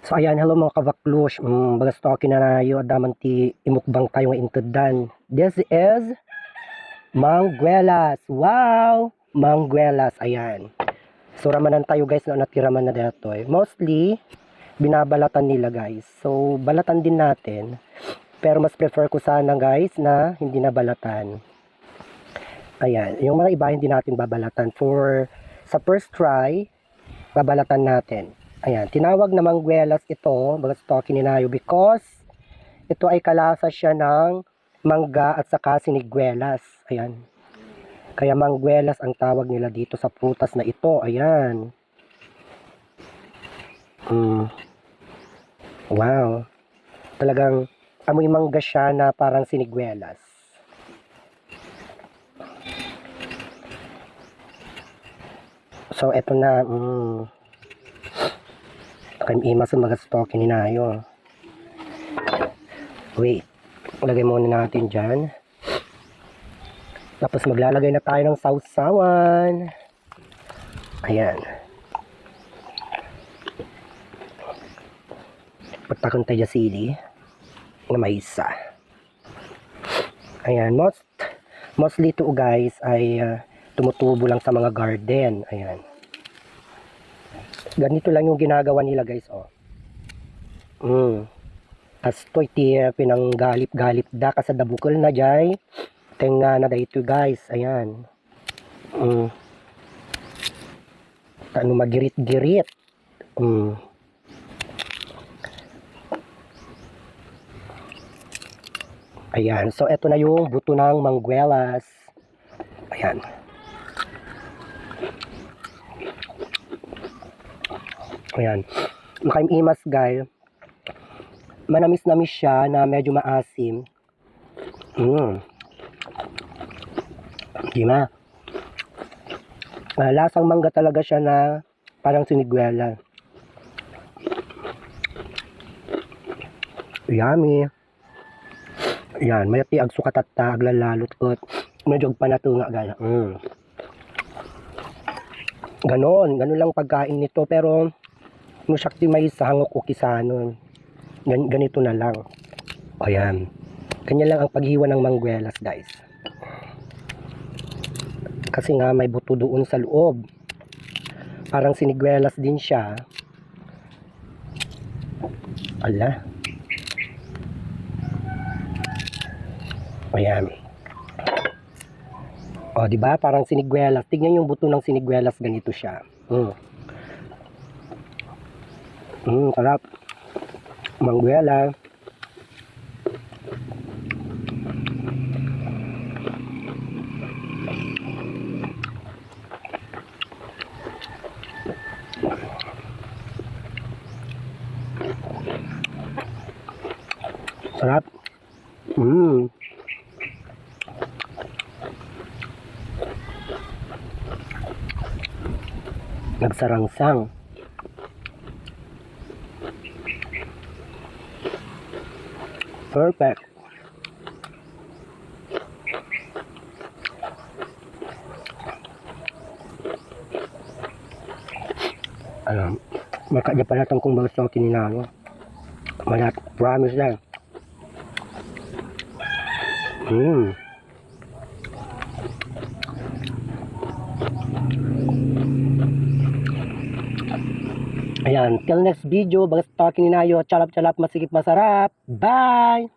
So ayan, hello mga kavaklush. Bagas talking na nayo adaman ti imukbang tayo nga intudan. This is Manguelas. Wow! Manguelas, ayan. So ramanan tayo guys na natiraman na dito. Mostly binabalatan nila guys. So balatan din natin. Pero mas prefer ko sana guys na hindi na balatan. Ayan, yung mga iba hindi natin babalatan. Sa first try, babalatan natin. Ayan, tinawag na Manguelas ito, bagas talking ni Nayo, because ito ay kalasa siya ng mangga at saka siniguelas. Ayan. Kaya Manguelas ang tawag nila dito sa prutas na ito. Ayan. Wow. Talagang amoy mangga siya na parang siniguelas. So, eto na. Kaya imasun mag-stock ni Nayo. Wait. Lagay muna natin dyan. Tapos maglalagay na tayo ng sausawan. Ayan. Pagtakon tayo sili na may isa. Ayan. Mostly ito guys ay tumutubo lang sa mga garden. Ayan. Ganito lang yung ginagawa nila guys, oh. As to iti pinanggalip-galip da ka sa dabukol na jay. Tenga na dito guys, ayan. Ano magirit-girit. Ayan, so eto na yung buto ng Manguelas. Ayan. Ayan. Makaimimas guys. Manamis-namis siya na medyo maasim. Diba? Lasang mangga talaga siya na parang siniguela. Yummy. Ayan. Mayati agsukat at aglalalot ko. Medyo panatunga gaya. Ganon lang pagkain nito, pero musyakti may sahangok o kisanon. Ganito na lang. Ayan. Kanya lang ang paghiwa ng Manguelas guys. Kasi nga may buto doon sa loob. Parang siniguelas din siya. Ala. Ayan. O, diba? Parang siniguelas. Tignan yung buto ng siniguelas, ganito siya. Sarap. Manguelas. Sarap. Nagsarangsang. Perfect. Alam, makadya pa natin kung bagas na kininano. Malat, promise lang. Ayan, till next video, bagas talking ni Nayo, charap-charap, masigip, masarap. Bye!